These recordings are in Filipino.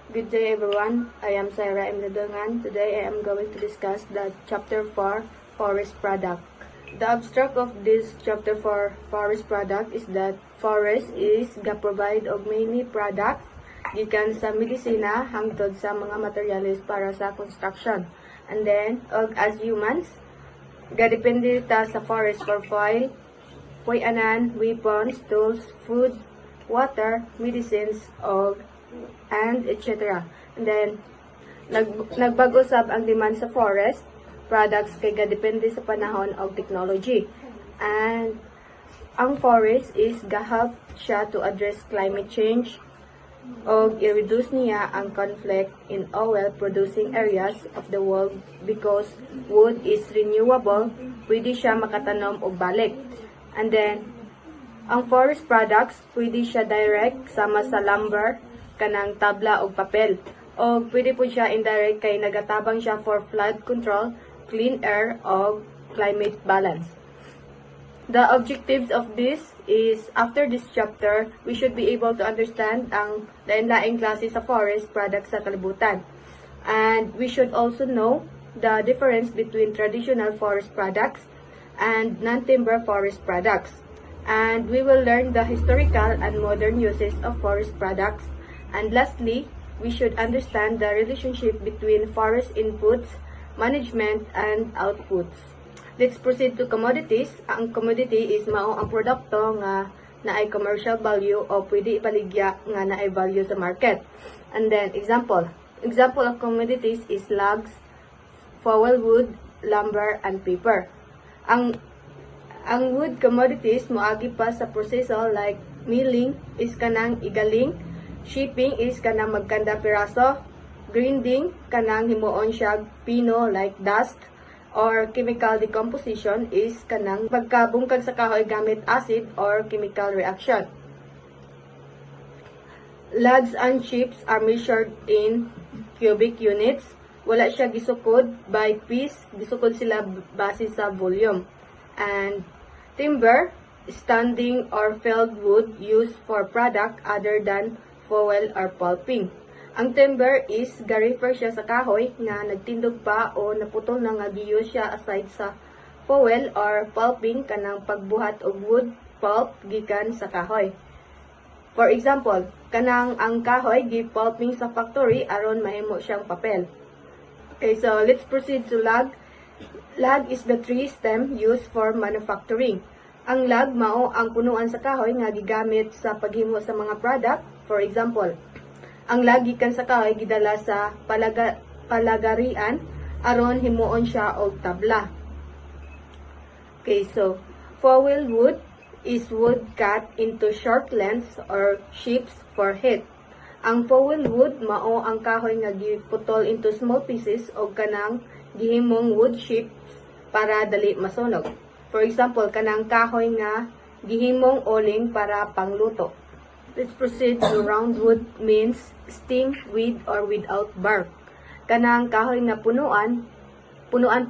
Good day everyone, I am Sarah M. Nadungan. Today I am going to discuss the Chapter 4 Forest Product. The abstract of this Chapter 4 Forest Product is that forest is ga-provide og many products gikan sa medisina hangtod sa mga materials para sa construction. And then, as humans, ga-depende ta sa forest for fuel, puy-anan, weapons, tools, food, water, medicines, and etc. And then, nagbago sab ang demand sa forest products kay gadepende sa panahon og technology. And ang forest is gahelp siya to address climate change og i-reduce niya ang conflict in oil producing areas of the world because wood is renewable, pwede siya makatanom og balik. And then, ang forest products, pwede siya direct sama sa lumber, kanang tabla o papel. O pwede po siya indirect kay nagatabang siya for flood control, clean air, o climate balance. The objectives of this is, after this chapter, we should be able to understand ang lain-laing klase sa forest products sa kalibutan. And we should also know the difference between traditional forest products and non-timber forest products. And we will learn the historical and modern uses of forest products. And lastly, we should understand the relationship between forest inputs, management, and outputs. Let's proceed to commodities. Ang commodity is mao ang produkto nga naay commercial value o pwede ipaligya nga naay value sa market. And then, example of commodities is logs, fuel wood, lumber, and paper. Ang wood commodities moagi pa sa proseso like milling is kanang igaling, shipping is kanang magkanda piraso, grinding kanang himuon siya pino like dust, or chemical decomposition is kanang pagkabungkag sa kahoy gamit acid or chemical reaction. Logs and chips are measured in cubic units. Wala siya gisukod by piece, gisukod sila base sa volume. And timber, standing or felled wood used for product other than fuel or pulping. Ang timber is ga-refer siya sa kahoy nga nagtindog pa o naputol na nga gi-use siya aside sa fuel or pulping kanang pagbuhat og wood pulp gikan sa kahoy. For example, kanang ang kahoy gi-pulping sa factory aron mahimo siyang papel. Okay, so let's proceed to log. Log is the tree stem used for manufacturing. Ang log mao ang punuan sa kahoy nga gigamit sa paghimo sa mga product. For example, ang log gikan sa kahoy gidala sa palagarian aron himuon siya og tabla. Okay, so fuel wood is wood cut into short lengths or chips for heat. Ang fuel wood mao ang kahoy nga giputol into small pieces og kanang gihimong wood chips para dali masunog. For example, kanang kahoy nga gihimong uling para pangluto. Let's proceed to roundwood means stem with or without bark. Kanang kahoy nga punuan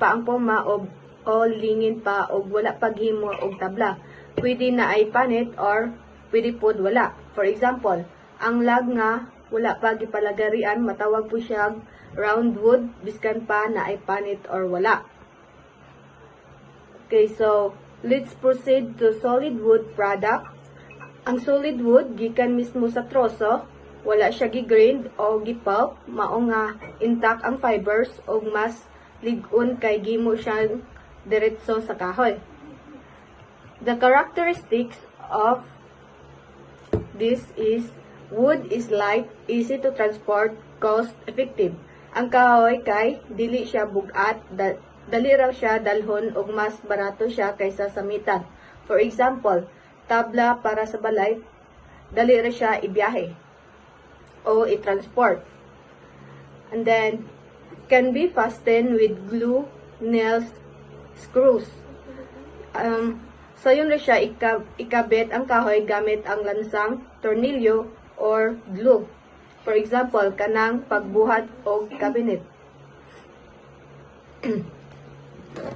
pa ang poma o lingin pa og wala paghimo og tabla. Pwede na ay panit or pwede pod wala. For example, ang log nga wala pa gipalagarian matawag po siyang roundwood biskan pa na ay panit or wala. Okay, so let's proceed to solid wood product. Ang solid wood gikan mismo sa troso, wala siya gi-grind o gi-pulp, mao nga intact ang fibers o mas lig-on kay gimo siyang diretso sa kahoy. The characteristics of this is wood is light, easy to transport, cost effective. Ang kahoy kay dili siya bugat, dali raw siya dalhon og mas barato siya kaysa sa mitan. For example, tabla para sa balay, dali ra siya ibiyahe o i-transport. And then, can be fastened with glue, nails, screws. So yun ra siya ikabit ang kahoy gamit ang lansang, tornilyo, or glue. For example, kanang pagbuhat o cabinet.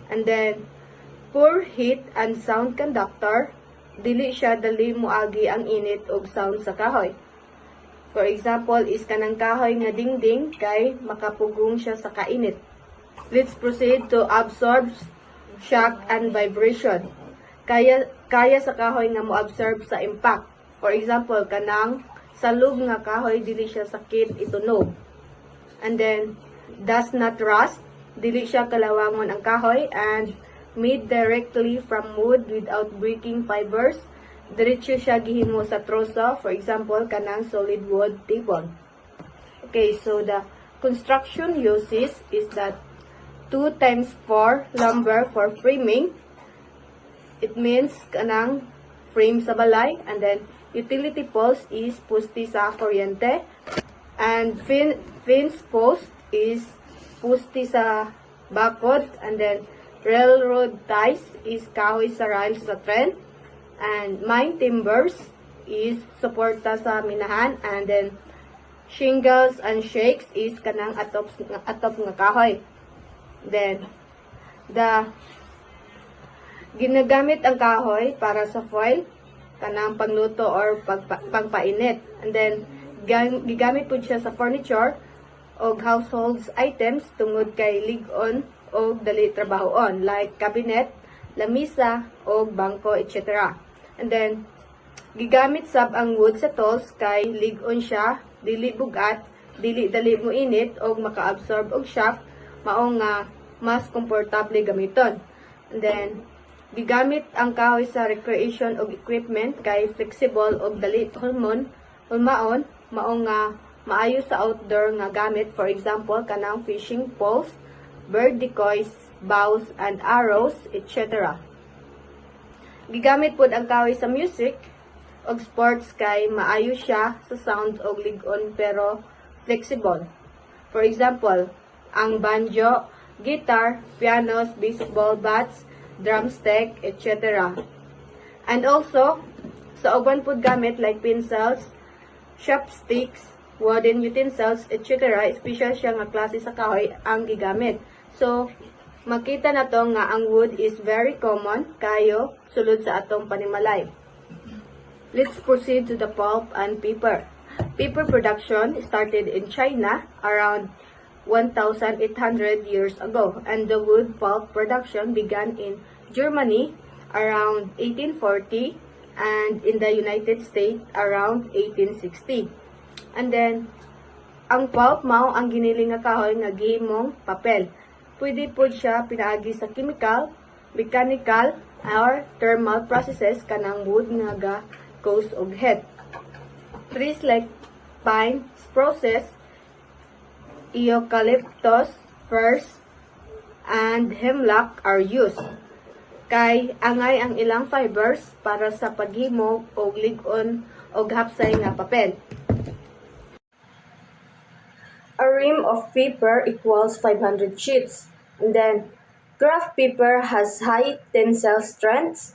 And then, poor heat and sound conductor, dili siya dali moagi ang init og sound sa kahoy. For example, is kanang kahoy nga dingding kay makapugong siya sa kainit. Let's proceed to absorb shock and vibration. Kaya sa kahoy nga mo-absorb sa impact. For example, kanang salug nga kahoy dili siya sakit itunog. And then does not rust, dili siya kalawangon ang kahoy, and made directly from wood without breaking fibers. Diretso siya gihimo sa troso, for example, kanang solid wood table. Okay, so the construction uses is that 2 times 4 lumber for framing. It means kanang frame sa balay, and then utility poles is pusti sa kuryente, and fence post is pusti sa bakod, and then railroad ties is kahoy sa rail sa tren, and mine timbers is suporta sa minahan, and then shingles and shakes is kanang atop nga kahoy. Then the ginagamit ang kahoy para sa foil, kanang pagluto or pagpainit. And then gigamit pud siya sa furniture o household items tungod kay lig-on o dali trabahon, like cabinet, lamisa o bangko, etc. And then gigamit sab ang wood sa tools kay lig-on siya, dili bugat, dili dali mo init o maka-absorb og shock, mao nga mas komportable gamiton. And then gigamit ang kahoy sa recreation og equipment kay flexible og dali hulmaon, mao nga maayo sa outdoor nga gamit, for example kanang fishing poles, bird decoys, bows and arrows, etc. Gigamit pod ang kahoy sa music og sports kay maayo siya sa sound og lig-on pero flexible. For example, ang banjo, guitar, pianos, baseball bats, drumstick, etc. And also, sa uban pod gamit like pencils, chopsticks, wooden utensils, etc. Special siya nga klase sa kahoy ang gigamit. So, makita na to nga ang wood is very common kayo sulod sa atong panimalay. Let's proceed to the pulp and paper. Paper production started in China around 1,800 years ago, and the wood pulp production began in Germany around 1840 and in the United States around 1860. And then, ang pulp mao ang giniling nga kahoy nga gihimong papel. Pwede po siya pinaagi sa chemical, mechanical, or thermal processes kanang wood nga ga-cause og heat. Trees like pine, spruces, eucalyptus, firs, and hemlock are used. Kay angay ang ilang fibers para sa paghimo og lig-on og hapsay nga papel. A ream of paper equals 500 sheets. And then, graph paper has high tensile strengths.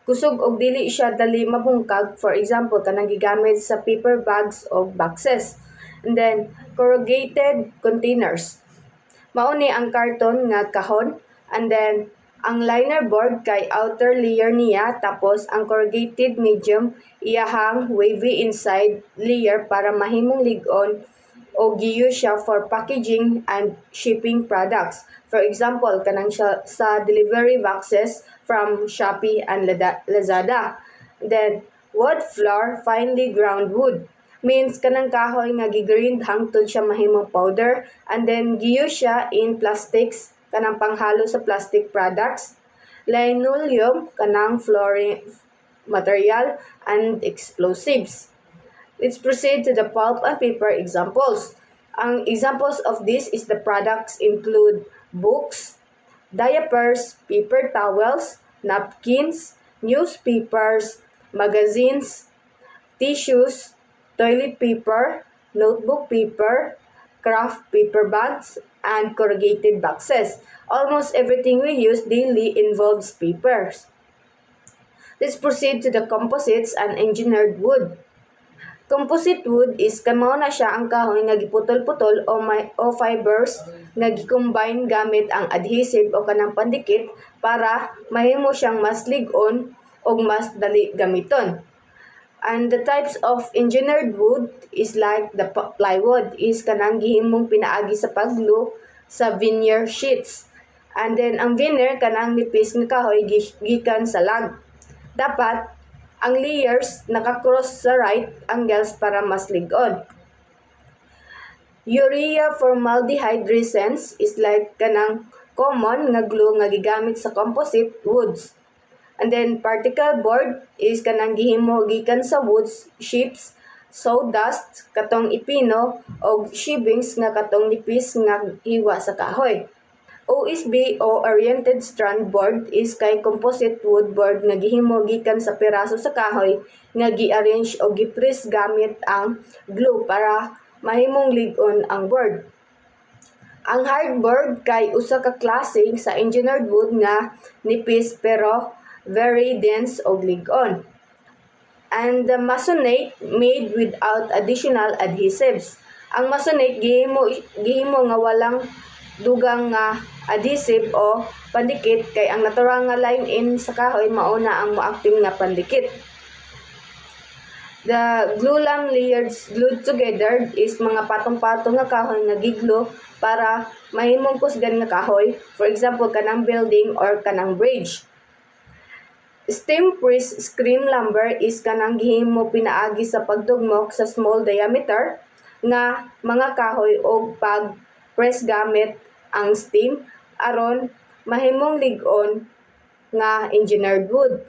Kusog og dili siya dali mabungkag, for example, kanang gigamit sa paper bags o boxes. And then, corrugated containers. Mauni ang karton nga kahon. And then, ang liner board kay outer layer niya, tapos ang corrugated medium iyahang wavy inside layer para mahimong lig-on o giuse siya for packaging and shipping products. For example, kanang sa delivery boxes from Shopee and Lazada. Then, wood flour, finely ground wood. Means kanang kahoy nga gigrind hangtod siya mahimong powder, and then giuse siya in plastics, kanang panghalo sa plastic products. Linoleum, kanang flooring material, and explosives. Let's proceed to the pulp and paper examples. Ang examples of this is the products include books, diapers, paper towels, napkins, newspapers, magazines, tissues, toilet paper, notebook paper, craft paper bags, and corrugated boxes. Almost everything we use daily involves papers. Let's proceed to the composites and engineered wood. Composite wood is kamao na siya ang kahoy nga giputol-putol o fibers nga gi-combine gamit ang adhesive o kanang pandikit para mahimo siyang mas lig-on o mas dali gamiton. And the types of engineered wood is like the plywood is kanang gihimong pinaagi sa pagglue sa veneer sheets. And then ang veneer kanang nipis nga kahoy gikan sa log. Dapat ang layers naka-cross sa right angles para mas lig-on. Urea formaldehyde resins is like kanang common nga glue nga gigamit sa composite woods. And then particle board is kanang gihimo gikan sa woods chips, sawdust katong ipino o sheavings nga katong nipis nga hiwa sa kahoy. OSB o oriented strand board is kay composite wood board nga gihimo gikan sa piraso sa kahoy nga gi-arrange o gi-press gamit ang glue para mahimong lig-on ang board. Ang hardboard kay usa ka klase sa engineered wood nga nipis pero very dense og lig-on. And the masonite made without additional adhesives. Ang masonite gihimo nga walang dugang nga adhesive o pandikit kay ang natural nga line-in sa kahoy mauna ang moacting nga pandikit. The glue lam layers glued together is mga patong-patong nga kahoy nga giglo para mahimong kusgan nga kahoy, for example kanang building or kanang bridge. Steam press screen lumber is kanang gihimo pinaagi sa pagdugmok sa small diameter nga mga kahoy o pag-press gamit ang steam aron mahimong lig-on nga engineered wood.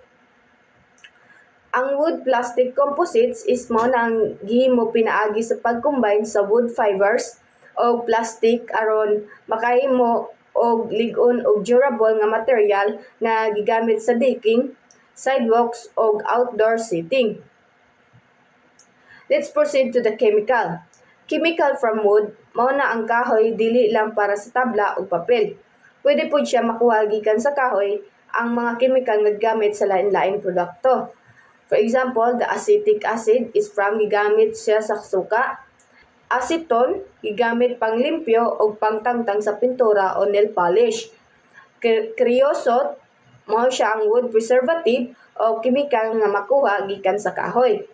Ang wood plastic composites is mo nang gihimo pinaagi sa pag-combine sa wood fibers o plastic aron makahimo og lig-on og durable nga material nga gigamit sa decking, sidewalks og outdoor seating. Let's proceed to the chemical. Chemical from wood mao na ang kahoy dili lang para sa tabla ug papel. Pwede pud siya makuha gikan sa kahoy ang mga chemical nga gamit sa lain-laing produkto. For example, the acetic acid is from gigamit siya sa suka. Acetone gigamit panglimpyo o pangtangtang sa pintura o nail polish. Creosote mao siya ang wood preservative o chemical nga makuha gikan sa kahoy.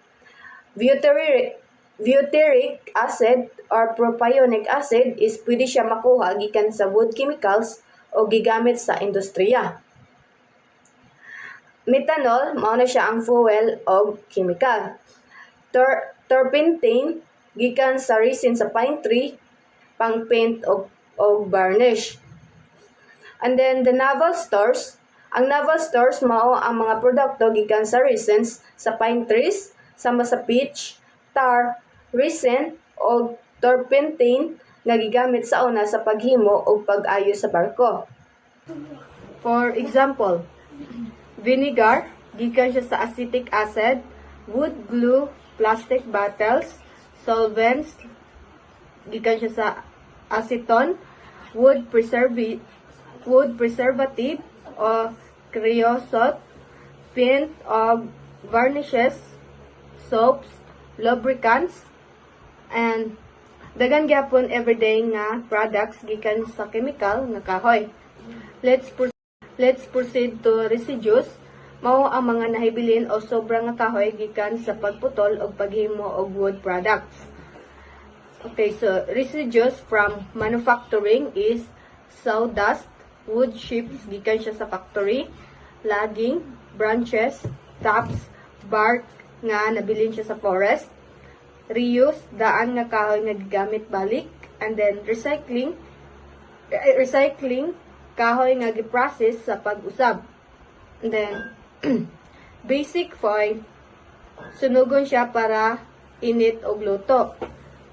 Butyric acid or propionic acid is pwede siya makuha gikan sa wood chemicals o gigamit sa industriya. Methanol, mao na siya ang fuel o chemical. Turpentine, gikan sa resin sa pine tree, pang paint o varnish. And then the naval stores, ang naval stores mao ang mga produkto gikan sa resins sa pine trees, sama sa pitch, tar, resin o turpentine nga gigamit sa una sa paghimo o pag-ayo sa barko. For example, vinegar, gikan siya sa acetic acid, wood glue, plastic bottles, solvents, gikan siya sa acetone, wood preservative o creosote, paint o varnishes, soaps, lubricants, and dagan gyapon everyday nga products gikan sa chemical nga kahoy. Let's proceed to residues. Mao ang mga nahibilin o sobra nga kahoy gikan sa pagputol o paghimo og wood products. Okay, so residues from manufacturing is sawdust, wood chips gikan siya sa factory, logging, branches, tops, bark nga nabilin siya sa forest, reuse, daan nga kahoy nga gigamit balik, and then recycling, kahoy nga giprocess sa pag-usab. And then, basic foil, sunugon siya para init og luto.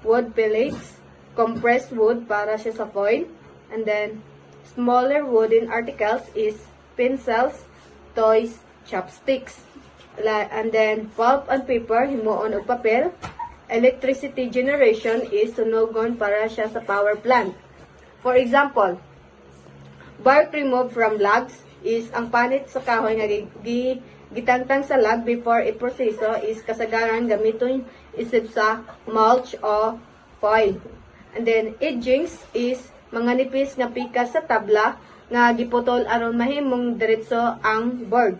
Wood pellets, compressed wood para siya sa foil. And then, smaller wooden articles is pencils, toys, chopsticks. And then, pulp and paper, himuon og papel. Electricity generation is sunugon para siya sa power plant. For example, bark removed from logs is ang panit sa kahoy nga gitangtang sa log before iproseso is kasagaran gamiton isip sa mulch o foil. And then edgings is mga nipis nga pika sa tabla nga giputol aron mahimong diretso ang board.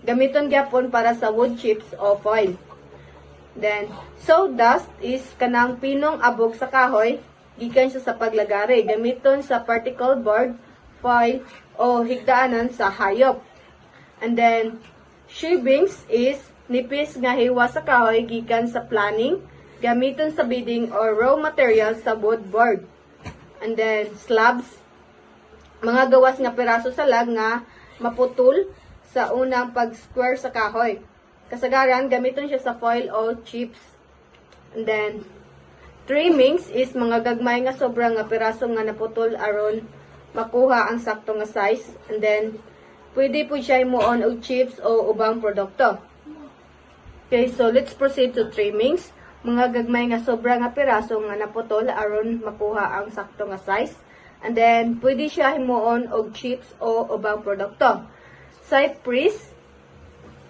Gamiton gyapon para sa wood chips o foil. Then, sawdust is kanang pinong abog sa kahoy, gikan siya sa paglagari, gamiton sa particle board, foil, o higdaanan sa hayop. And then, sheavings is nipis nga hiwa sa kahoy, gikan sa planing, gamiton sa bedding or raw material sa wood board. And then, slabs, mga gawas nga piraso sa lag nga maputol sa unang pag-square sa kahoy. Kasagaran, gamiton siya sa foil o chips. And then, trimmings is mga gagmay nga sobrang nga piraso nga naputol aron makuha ang sakto nga size. And then, pwede po siya imuon og chips o ubang produkto. Okay, so let's proceed to trimmings. Mga gagmay nga sobrang nga piraso nga naputol aron makuha ang sakto nga size. And then, pwede siya himuon og chips o ubang produkto. Cypress,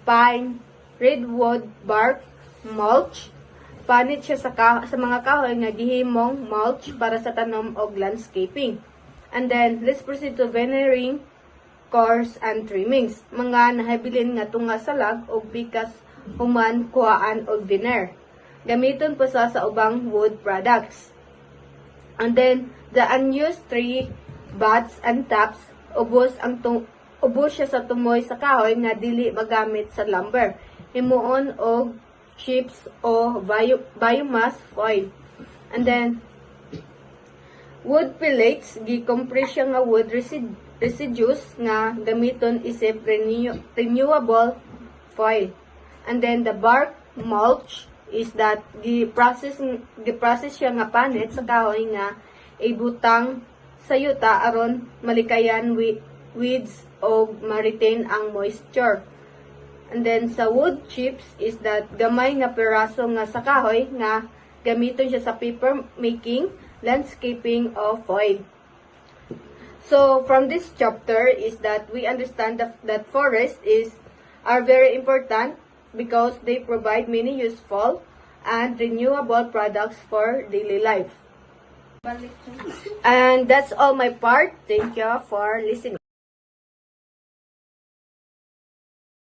pine, redwood bark, mulch. Panit siya sa mga kahoy nga gihimong mulch para sa tanom og landscaping. And then, let's proceed to veneering, cores, and trimmings. Mga nahabilin nga tunga sa lag og bikas human kuhaan og veneer. Gamiton po sa ubang wood products. And then, the unused tree, buds, and tops, ubos siya sa tumoy sa kahoy nga dili magamit sa lumber. Himuon og chips o biomass foil. And then, wood pellets, gicompress siya nga wood residues nga gamiton isip renewable foil. And then, the bark mulch is that giprocess siya nga panit sa kahoy nga ibutang sa yuta aron malikayan weeds o ma-retain ang moisture. And then, sa wood chips is that gamay nga piraso nga sa kahoy nga gamiton siya sa paper making, landscaping, o foil. So, from this chapter is that we understand that forests are very important because they provide many useful and renewable products for daily life. And that's all my part. Thank you for listening.